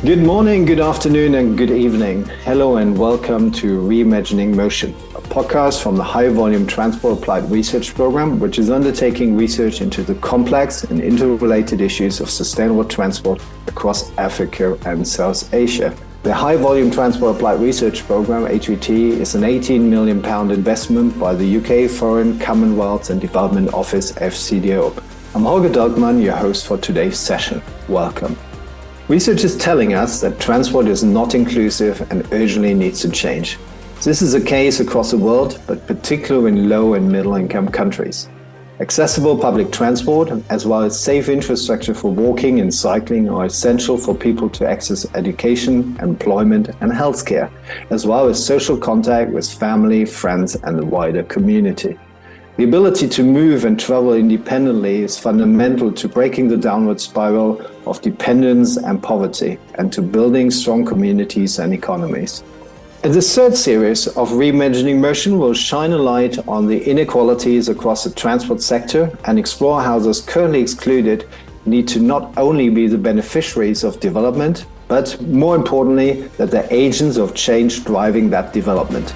Good morning, good afternoon, and good evening. Hello and welcome to Reimagining Motion, a podcast from the High Volume Transport Applied Research Program, which is undertaking research into the complex and interrelated issues of sustainable transport across Africa and South Asia. The High Volume Transport Applied Research Program, HVT, is an £18 million investment by the UK Foreign, Commonwealth and Development Office, FCDO. I'm Holger Dogman, your host for today's session. Welcome. Research is telling us that transport is not inclusive and urgently needs to change. This is the case across the world, but particularly in low and middle income countries. Accessible public transport, as well as safe infrastructure for walking and cycling, are essential for people to access education, employment, and healthcare, as well as social contact with family, friends, and the wider community. The ability to move and travel independently is fundamental to breaking the downward spiral of dependence and poverty, and to building strong communities and economies. In the third series of Reimagining Motion, we'll shine a light on the inequalities across the transport sector and explore how those currently excluded need to not only be the beneficiaries of development, but more importantly, that they're agents of change driving that development.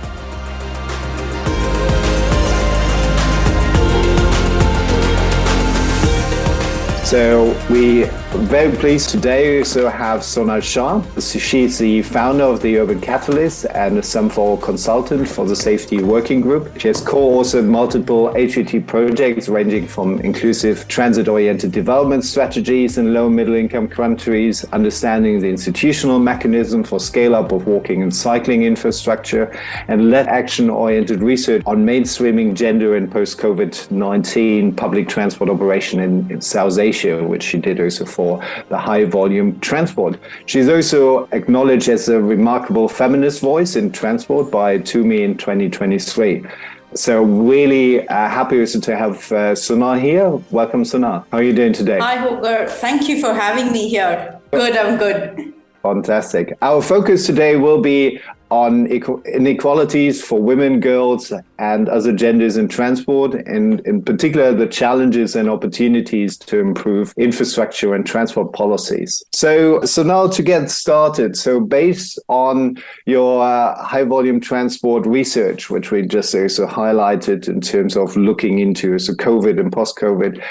So we are very pleased today to have Sonal Shah. She's the founder of the Urban Catalyst and a Sum4 consultant for the Safety Working Group. She has co-authored multiple HVT projects ranging from inclusive transit-oriented development strategies in low and middle income countries, understanding the institutional mechanism for scale-up of walking and cycling infrastructure, and led action-oriented research on mainstreaming gender and post-COVID-19 public transport operation in South Asia, which she did also for the high volume transport. She's also acknowledged as a remarkable feminist voice in transport by TUMI in 2023. So really happy also to have Sonal here. Welcome, Sonal. How are you doing today? Hi, Holger. Thank you for having me here. Good, I'm good. Fantastic. Our focus today will be on inequalities for women, girls, and other genders in transport, and in particular, the challenges and opportunities to improve infrastructure and transport policies. So now to get started, so based on your high volume transport research, which we just also highlighted in terms of looking into so COVID and post-COVID,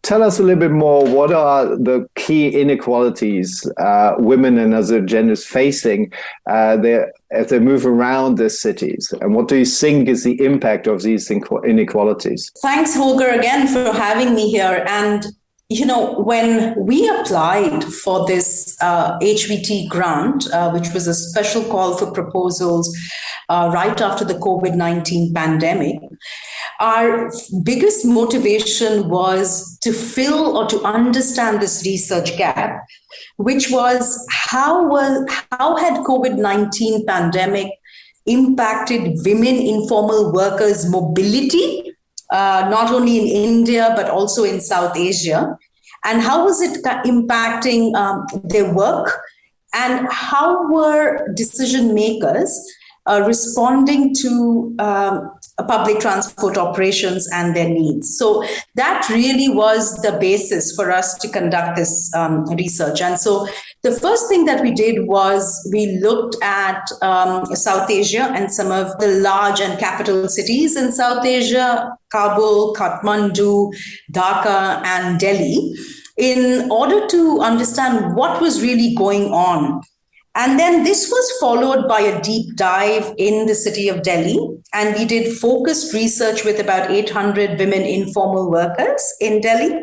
tell us a little bit more, what are the key inequalities women and other genders facing as they move around the cities? And what do you think is the impact of these inequalities? Thanks, Holger, again for having me here. And, you know, when we applied for this HVT grant, which was a special call for proposals right after the COVID-19 pandemic, our biggest motivation was to fill or to understand this research gap, which was how had COVID-19 pandemic impacted women informal workers' mobility, not only in India, but also in South Asia, and how was it impacting their work, and how were decision makers responding to public transport operations and their needs. So that really was the basis for us to conduct this research. And so the first thing that we did was we looked at South Asia and some of the large and capital cities in South Asia, Kabul, Kathmandu, Dhaka, and Delhi, in order to understand what was really going on. And then this was followed by a deep dive in the city of Delhi. And we did focused research with about 800 women informal workers in Delhi,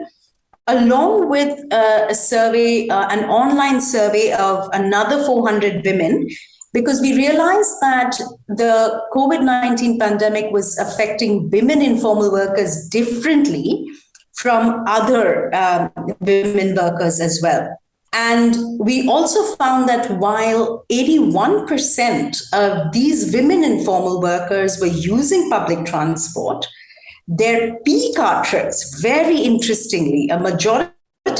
along with a survey, an online survey of another 400 women, because we realized that the COVID-19 pandemic was affecting women informal workers differently from other women workers as well. And we also found that while 81% of these women informal workers were using public transport, their peak hour trips, very interestingly, a majority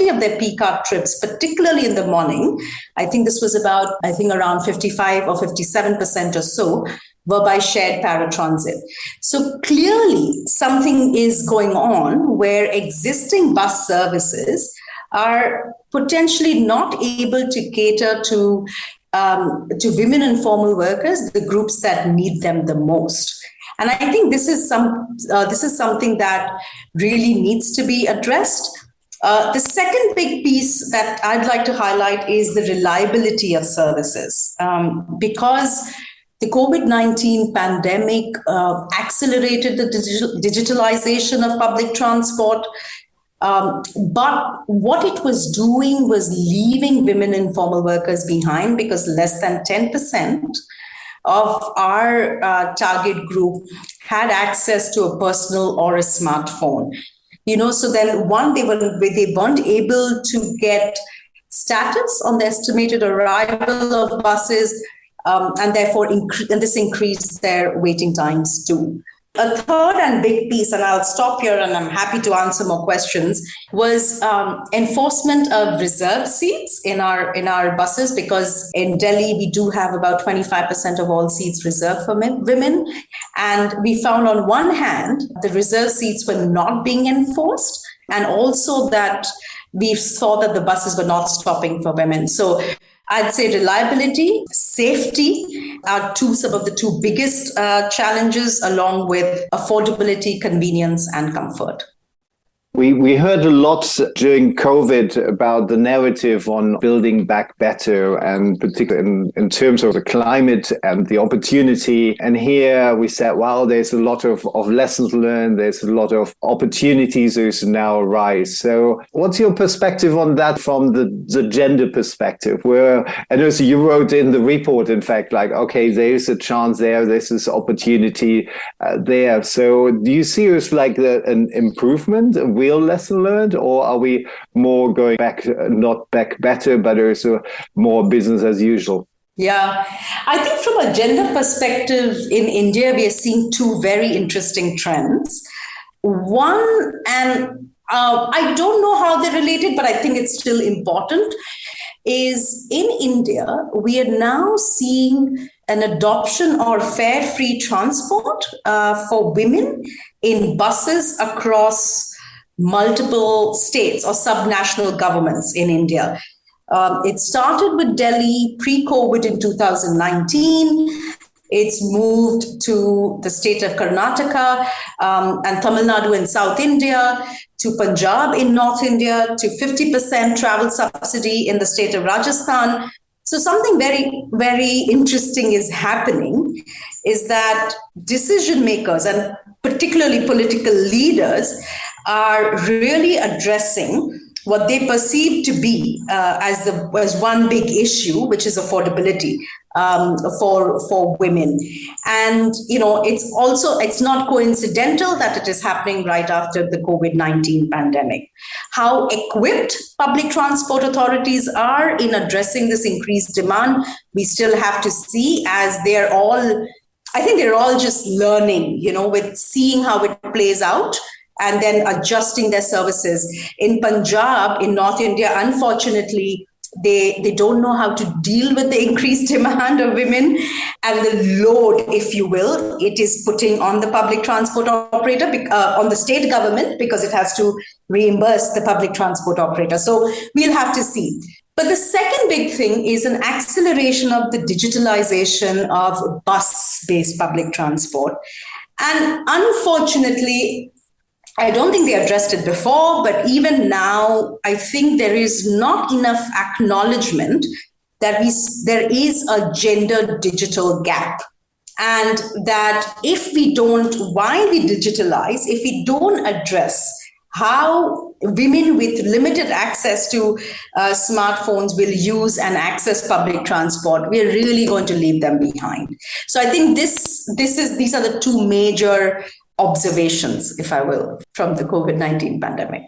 of their peak hour trips, particularly in the morning, I think this was about, around 55 or 57% or so, were by shared paratransit. So clearly something is going on where existing bus services are potentially not able to cater to women informal workers, the groups that need them the most. And I think this is something that really needs to be addressed. The second big piece that I'd like to highlight is the reliability of services, because the COVID-19 pandemic accelerated the digitalization of public transport. But what it was doing was leaving women informal workers behind, because less than 10% of our target group had access to a personal or a smartphone. So then they weren't able to get status on the estimated arrival of buses, and therefore this increased their waiting times too. A third and big piece, and I'll stop here and I'm happy to answer more questions, was enforcement of reserved seats in our buses, because in Delhi we do have about 25% of all seats reserved for women. And we found on one hand the reserved seats were not being enforced, and also that we saw that the buses were not stopping for women. So I'd say reliability, safety are some of the two biggest challenges, along with affordability, convenience, and comfort. We heard a lot during COVID about the narrative on building back better, and particularly in terms of the climate and the opportunity. And here we said, well, there's a lot of lessons learned. There's a lot of opportunities that now arise. So what's your perspective on that from the gender perspective? And also you wrote in the report, in fact, like, okay, there's a chance there. This is opportunity there. So do you see it as like an improvement, a real lesson learned, or are we more going back, not back better, but also more business as usual? Yeah, I think from a gender perspective in India, we are seeing two very interesting trends. One, and I don't know how they're related, but I think it's still important, is in India, we are now seeing an adoption or fare-free transport for women in buses across multiple states or subnational governments in India. It started with Delhi pre-COVID in 2019. It's moved to the state of Karnataka and Tamil Nadu in South India, to Punjab in North India, to 50% travel subsidy in the state of Rajasthan. So something very, very interesting is happening, is that decision makers, and particularly political leaders, are really addressing what they perceive to be as one big issue, which is affordability for women. And it's not coincidental that it is happening right after the COVID-19 pandemic. How equipped public transport authorities are in addressing this increased demand, we still have to see, as I think they're all just learning, with seeing how it plays out, and then adjusting their services. In Punjab, in North India, unfortunately, they don't know how to deal with the increased demand of women and the load, if you will, it is putting on the public transport operator, on the state government, because it has to reimburse the public transport operator. So we'll have to see. But the second big thing is an acceleration of the digitalization of bus-based public transport. And unfortunately, I don't think they addressed it before, but even now, I think there is not enough acknowledgement that there is a gender digital gap. And that while we digitalize, if we don't address how women with limited access to smartphones will use and access public transport, we're really going to leave them behind. So I think these are the two major observations, if I will, from the COVID-19 pandemic.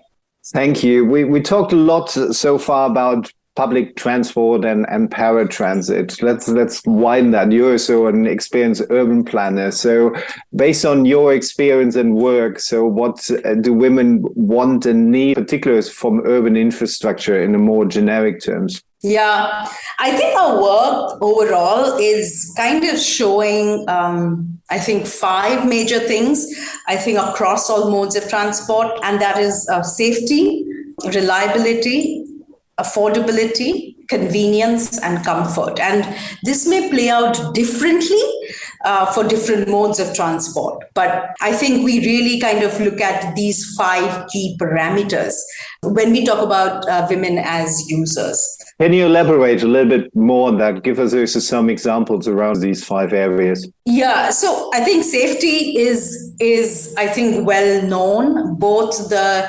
Thank you. We talked a lot so far about public transport and paratransit. Let's widen that. You're also an experienced urban planner. So based on your experience and work, so what do women want and need, particularly from urban infrastructure in the more generic terms? Yeah, I think our work overall is kind of showing, I think, 5 major things, I think, across all modes of transport, and that is safety, reliability, affordability, convenience, and comfort. And this may play out differently for different modes of transport. But I think we really kind of look at these 5 key parameters when we talk about women as users. Can you elaborate a little bit more on that? Give us also some examples around these 5 areas. Yeah, so I think safety is I think well known, both the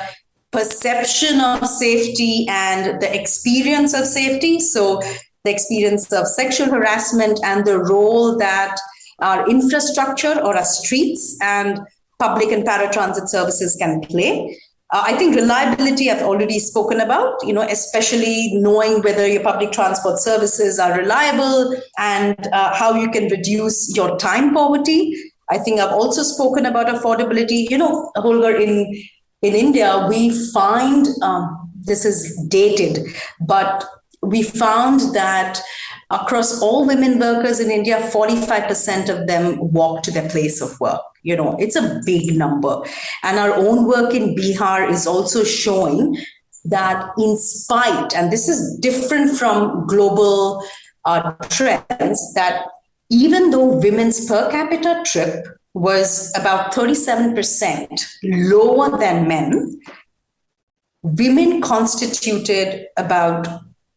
perception of safety and the experience of safety. So the experience of sexual harassment and the role that our infrastructure or our streets and public and paratransit services can play. I think reliability I've already spoken about, especially knowing whether your public transport services are reliable and how you can reduce your time poverty. I think I've also spoken about affordability. Holger, in India, we find, this is dated, but we found that across all women workers in India, 45% of them walk to their place of work. It's a big number. And our own work in Bihar is also showing that in spite, and this is different from global trends, that even though women's per capita trip was about 37% lower than men, women constituted about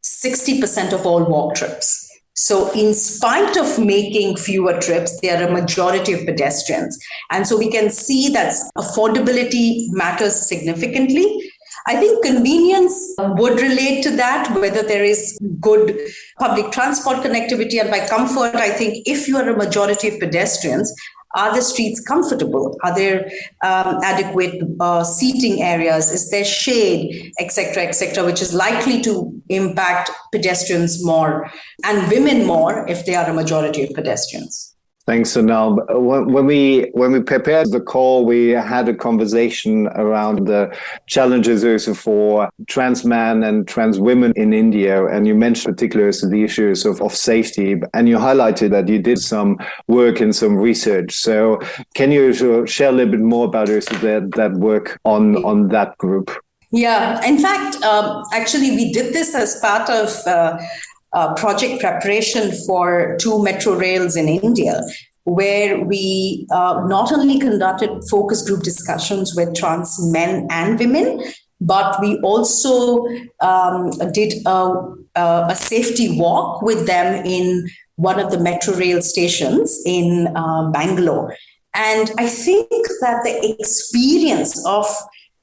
60% of all walk trips. So in spite of making fewer trips, they are a majority of pedestrians. And so we can see that affordability matters significantly. I think convenience would relate to that, whether there is good public transport connectivity. And by comfort, I think if you are a majority of pedestrians, are the streets comfortable? Are there adequate seating areas? Is there shade, et cetera, which is likely to impact pedestrians more and women more if they are a majority of pedestrians? Thanks, Sonal. When we prepared the call, we had a conversation around the challenges also for trans men and trans women in India. And you mentioned particularly the issues of safety. And you highlighted that you did some work and some research. So can you share a little bit more about that work on that group? Yeah, in fact, actually, we did this as part of project preparation for 2 metro rails in India, where we not only conducted focus group discussions with trans men and women, but we also did a safety walk with them in one of the metro rail stations in Bangalore. And I think that the experience of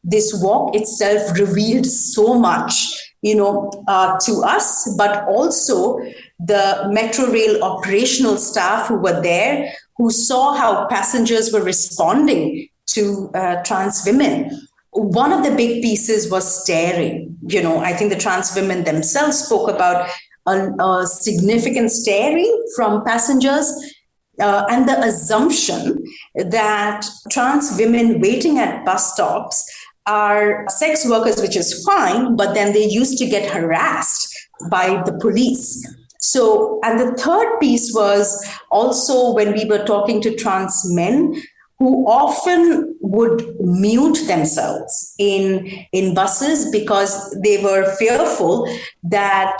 this walk itself revealed so much to us, but also the metro rail operational staff who were there, who saw how passengers were responding to trans women. One of the big pieces was staring. I think the trans women themselves spoke about a significant staring from passengers and the assumption that trans women waiting at bus stops are sex workers, which is fine, but then they used to get harassed by the police. So, and the third piece was also when we were talking to trans men who often would mute themselves in buses because they were fearful that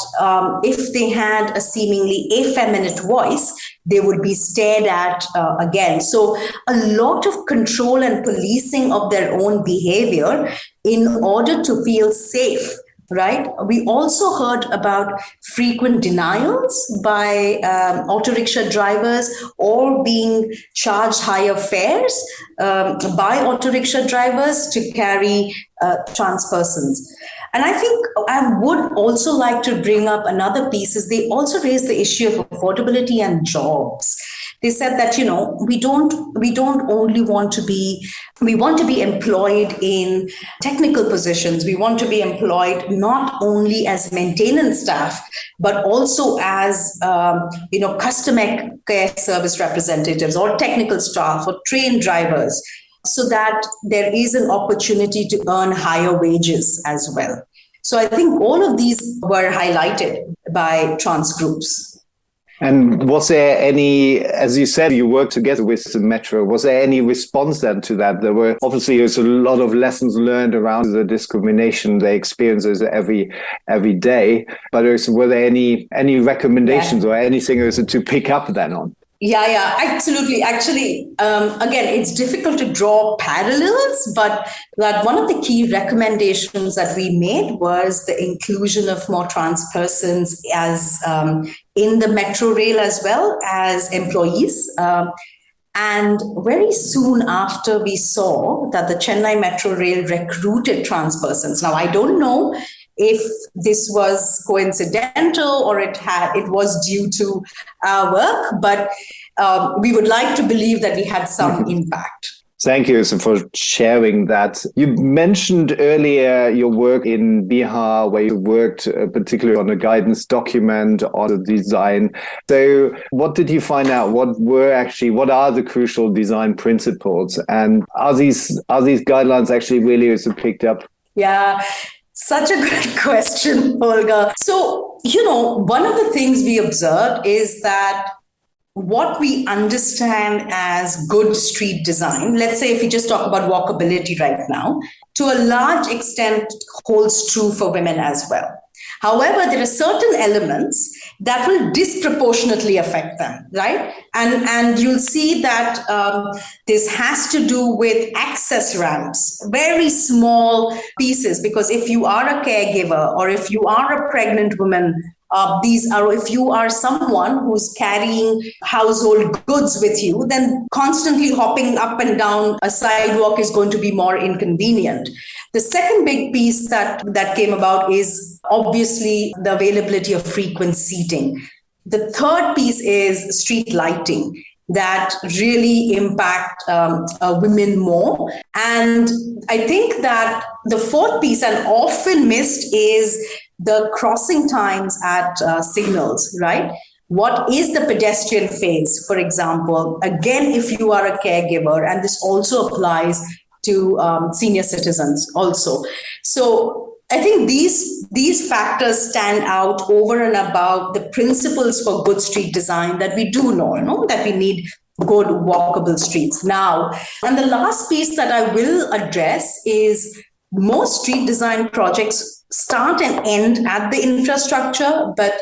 if they had a seemingly effeminate voice, they would be stared at again. So a lot of control and policing of their own behavior in order to feel safe, right? We also heard about frequent denials by auto rickshaw drivers or being charged higher fares by auto rickshaw drivers to carry trans persons. And I think I would also like to bring up another piece is they also raised the issue of affordability and jobs. They said that, we don't only want to be employed in technical positions. We want to be employed not only as maintenance staff, but also as, customer care service representatives or technical staff or trained drivers, so that there is an opportunity to earn higher wages as well. So I think all of these were highlighted by trans groups. And was there any, as you said, you worked together with the Metro, was there any response then to that? There were obviously there's a lot of lessons learned around the discrimination they experience every day, but were there any recommendations or anything to pick up then on? Yeah, absolutely. Actually, again, it's difficult to draw parallels, but that one of the key recommendations that we made was the inclusion of more trans persons as in the metro rail as well as employees. And very soon after, we saw that the Chennai Metro Rail recruited trans persons. Now, I don't know if this was coincidental or it was due to our work, but we would like to believe that we had some impact. Thank you for sharing that. You mentioned earlier your work in Bihar, where you worked particularly on a guidance document on the design. So what did you find out? What are the crucial design principles? And are these guidelines actually really picked up? Yeah. Such a good question, Olga. So, one of the things we observed is that what we understand as good street design, let's say if we just talk about walkability right now, to a large extent holds true for women as well. However, there are certain elements that will disproportionately affect them, right? And you'll see that this has to do with access ramps, very small pieces, because if you are a caregiver or if you are a pregnant woman, if you are someone who's carrying household goods with you, then constantly hopping up and down a sidewalk is going to be more inconvenient. The second big piece that came about is obviously the availability of frequent seating. The third piece is street lighting that really impact women more. And I think that the fourth piece, and often missed, is the crossing times at signals, right? What is the pedestrian phase, for example? Again, if you are a caregiver, and this also applies to senior citizens also. So I think these factors stand out over and above the principles for good street design that we do know that we need good walkable streets. Now, and the last piece that I will address is most street design projects start and end at the infrastructure, but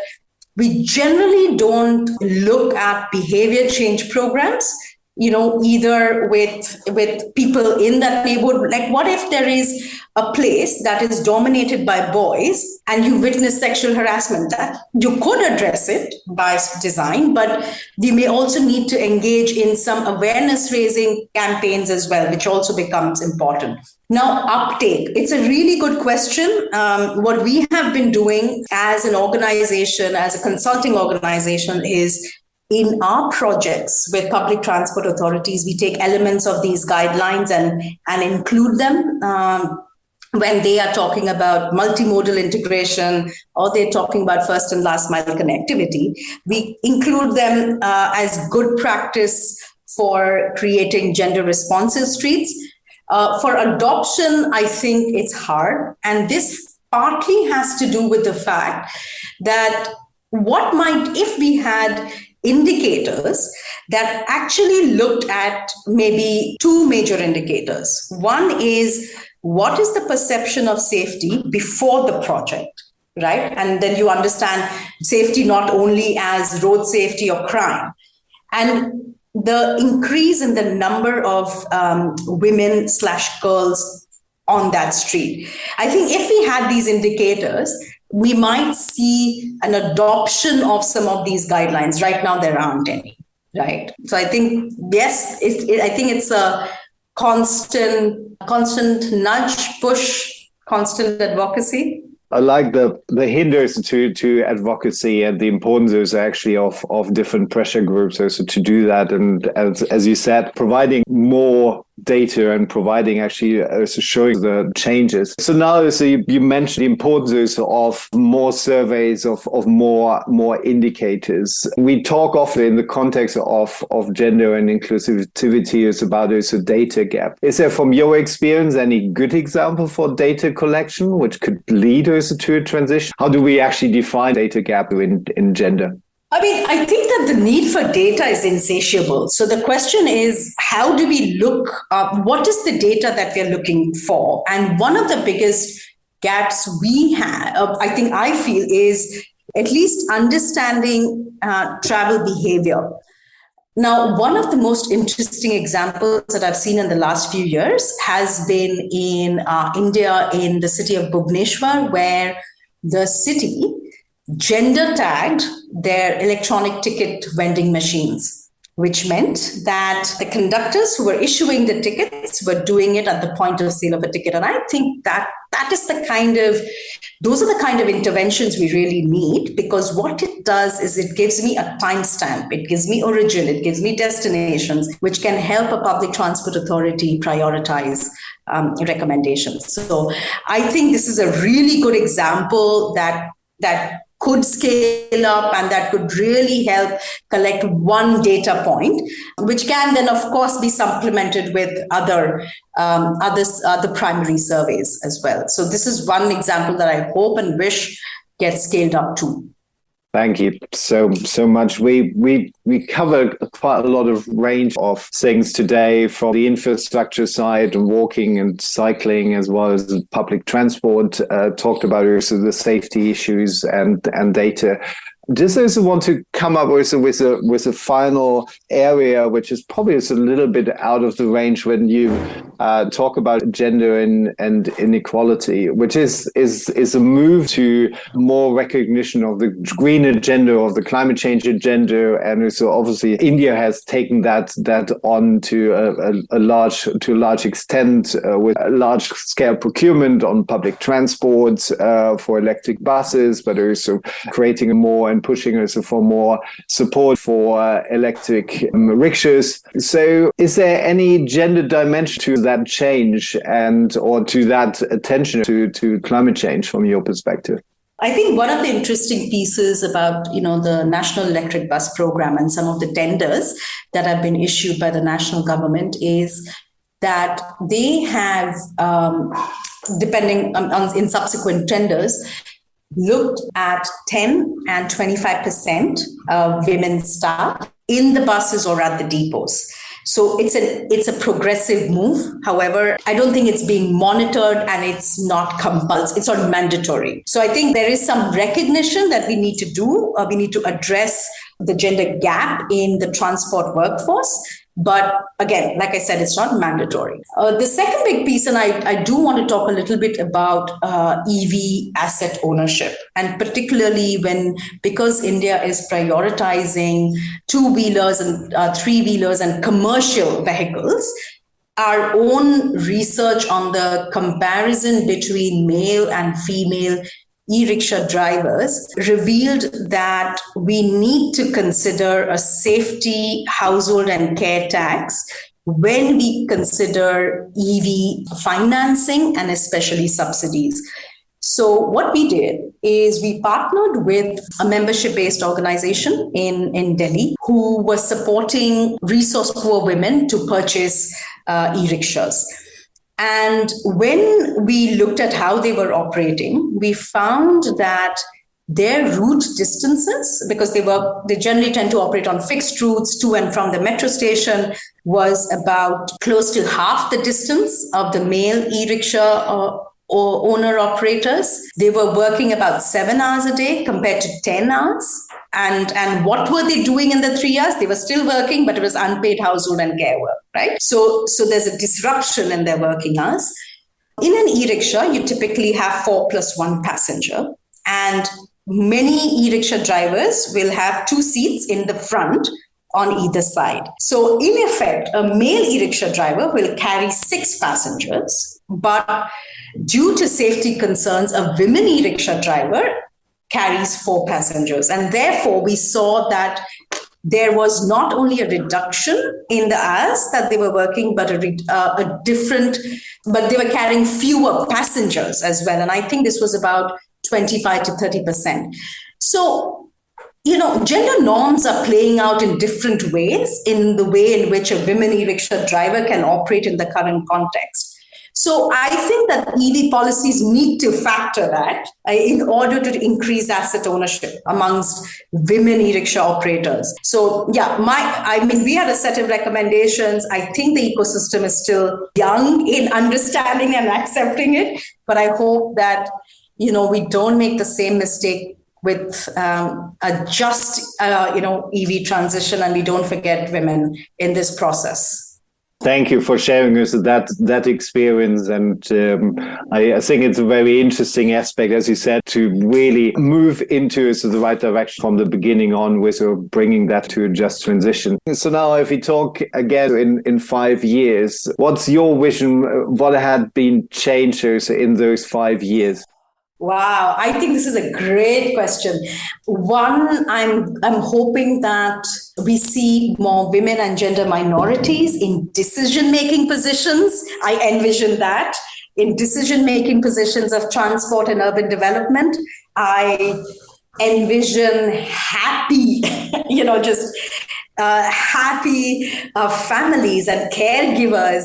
we generally don't look at behavior change programs, either with people in that neighborhood. Like, what if there is a place that is dominated by boys and you witness sexual harassment? That you could address it by design, but we may also need to engage in some awareness raising campaigns as well, which also becomes important. Now, uptake. It's a really good question. What we have been doing as an organization, as a consulting organization, is in our projects with public transport authorities, we take elements of these guidelines and include them when they are talking about multimodal integration or they're talking about first and last mile connectivity. We include them as good practice for creating gender responsive streets. For adoption, I think it's hard. And this partly has to do with the fact that if we had indicators that actually looked at maybe two major indicators. One is, what is the perception of safety before the project, right? And then you understand safety not only as road safety or crime. And the increase in the number of women/girls on that street. I think if we had these indicators, we might see an adoption of some of these guidelines. Right now, there aren't any, right? So I think, yes, I think it's a constant nudge, push, constant advocacy. I like the hinders to advocacy and the importance actually of different pressure groups also to do that. And as you said, providing more data and providing actually showing the changes. So now, you mentioned the importance of more surveys, of more indicators. We talk often in the context of gender and inclusivity is about this data gap. Is there, from your experience, any good example for data collection which could lead us to a transition? How do we actually define data gap in gender? I mean, I think that the need for data is insatiable. So the question is, how do we look, what is the data that we're looking for? And one of the biggest gaps we have, I feel, is at least understanding travel behavior. Now, one of the most interesting examples that I've seen in the last few years has been in India, in the city of Bhubaneswar, where the city gender tagged their electronic ticket vending machines, which meant that the conductors who were issuing the tickets were doing it at the point of sale of a ticket. And I think that those are the kind of interventions we really need, because what it does is it gives me a timestamp, it gives me origin, it gives me destinations, which can help a public transport authority prioritize recommendations. So I think this is a really good example that could scale up and that could really help collect one data point, which can then, of course, be supplemented with other primary surveys as well. So this is one example that I hope and wish gets scaled up too. Thank you so much. We covered quite a lot of range of things today, from the infrastructure side and walking and cycling, as well as public transport. Talked about also the safety issues and data. Just also want to come up with a final area, which is probably a little bit out of the range when you talk about gender and inequality, which is a move to more recognition of the green agenda, of the climate change agenda, and so obviously India has taken that on to a large extent with a large scale procurement on public transport for electric buses, but also creating a more and pushing also for more support for electric rickshaws. So is there any gender dimension to that change or to that attention to climate change from your perspective? I think one of the interesting pieces about the National Electric Bus Program and some of the tenders that have been issued by the national government is that they have, depending on in subsequent tenders, looked at 10 and 25% of women staff in the buses or at the depots. So it's a progressive move. However, I don't think it's being monitored and it's not compulsory. It's not mandatory. So I think there is some recognition that we need to do. We need to address the gender gap in the transport workforce. But again, like I said, it's not mandatory. The second big piece, and I do want to talk a little bit about EV asset ownership, and particularly because India is prioritizing two-wheelers and three-wheelers and commercial vehicles. Our own research on the comparison between male and female e-rickshaw drivers revealed that we need to consider a safety, household and care tax when we consider EV financing and especially subsidies. So what we did is we partnered with a membership-based organization in Delhi who was supporting resource-poor women to purchase e-rickshaws. And when we looked at how they were operating, we found that their route distances, because they generally tend to operate on fixed routes to and from the metro station, was about close to half the distance of the male e-rickshaw or owner operators. They were working about 7 hours a day compared to 10 hours. And what were they doing in the 3 hours? They were still working, but it was unpaid household and care work, right? So there's a disruption in their working hours. In an e-rickshaw, you typically have 4 + 1 passenger. And many e-rickshaw drivers will have 2 seats in the front on either side. So in effect, a male e-rickshaw driver will carry 6 passengers, but due to safety concerns, a women e-rickshaw driver carries 4 passengers. And therefore, we saw that there was not only a reduction in the hours that they were working, but but they were carrying fewer passengers as well. And I think this was about 25 to 30%. So, gender norms are playing out in different ways in the way in which a women e-rickshaw driver can operate in the current context. So I think that EV policies need to factor that in order to increase asset ownership amongst women e-rickshaw operators. So yeah, we had a set of recommendations. I think the ecosystem is still young in understanding and accepting it, but I hope that, we don't make the same mistake with a just, EV transition, and we don't forget women in this process. Thank you for sharing us that experience. And I think it's a very interesting aspect, as you said, to really move into the right direction from the beginning on with bringing that to a just transition. So now if we talk again in 5 years, what's your vision? What had been changes in those 5 years? Wow, I think this is a great question. One, I'm hoping that we see more women and gender minorities in decision-making positions. I envision that in decision-making positions of transport and urban development. I envision happy, happy families and caregivers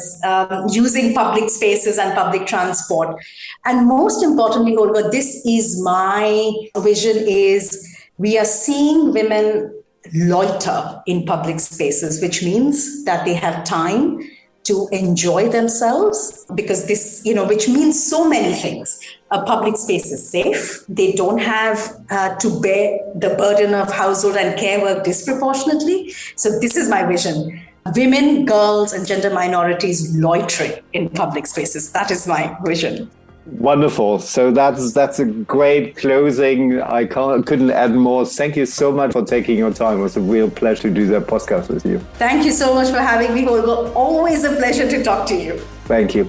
using public spaces and public transport. And most importantly, Olga, this is my vision, is we are seeing women loiter in public spaces, which means that they have time to enjoy themselves, because this, which means so many things. A public space is safe. They don't have to bear the burden of household and care work disproportionately. So this is my vision. Women, girls, and gender minorities loitering in public spaces. That is my vision. Wonderful. So that's a great closing. I couldn't add more. Thank you so much for taking your time. It was a real pleasure to do that podcast with you. Thank you so much for having me, Olga. Always a pleasure to talk to you. Thank you.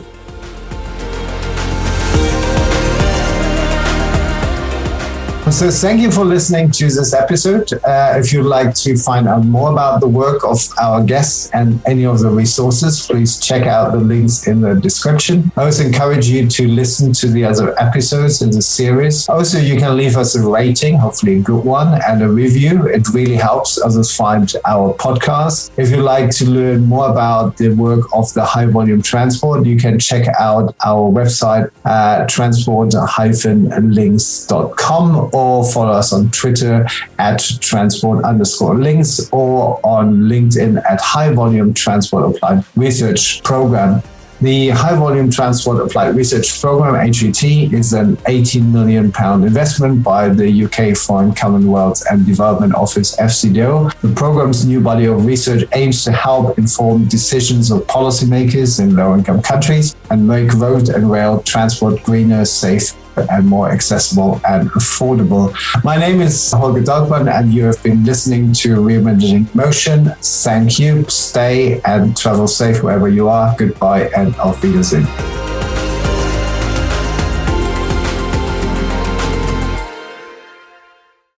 So thank you for listening to this episode. If you'd like to find out more about the work of our guests and any of the resources, please check out the links in the description. I also encourage you to listen to the other episodes in the series. Also, you can leave us a rating, hopefully a good one, and a review. It really helps others find our podcast. If you'd like to learn more about the work of the High Volume Transport, you can check out our website at transport-links.com, or follow us on Twitter at transport_links, or on LinkedIn at High Volume Transport Applied Research Program. The High Volume Transport Applied Research Program, HVT, is an £18 million investment by the UK Foreign Commonwealth and Development Office, FCDO. The program's new body of research aims to help inform decisions of policymakers in low-income countries and make road and rail transport greener, safe, and more accessible and affordable. My name is Holger Dahlmann, and you have been listening to Reimagining Motion. Thank you. Stay and travel safe wherever you are. Goodbye and auf Wiedersehen.